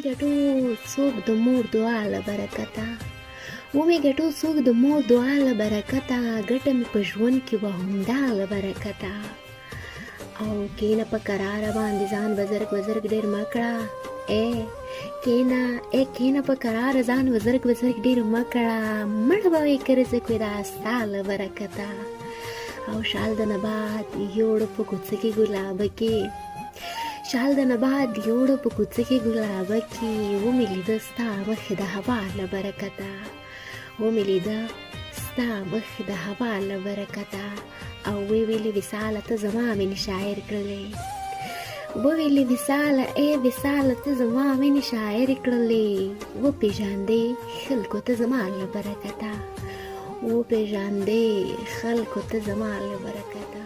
ګټو څوک د مور دعا له برکته، ومې ګټو څوک د مور دعا له برکته، ګټه مې په ژوند کې وه همدا له برکته. او کېنه په کراره باندې ځان بزرګ بزرګ ډېر مه کړه، کېنه په کراره ځان بزرګ بزرګ ډېر مه کړه، مړ به وې که رزق وې دا ستا له برکته. او شال د نبات یوړ په کوڅه کې ګلابه کې، شال د نبات یوړ په کوڅه کې ګلابه کې، ومې لیده ستا مخ د هوا له برکته، ومې لیده ستا مخ د هوا له برکته. او ویلې وصاله ته زما مینې شاعر کړلې، وویلې وصاله وصاله ته زما مینې شاعر کړلې، وپېژندې خلکو ته زما له برکته، وپېژندې خلکو ته زما له برکته.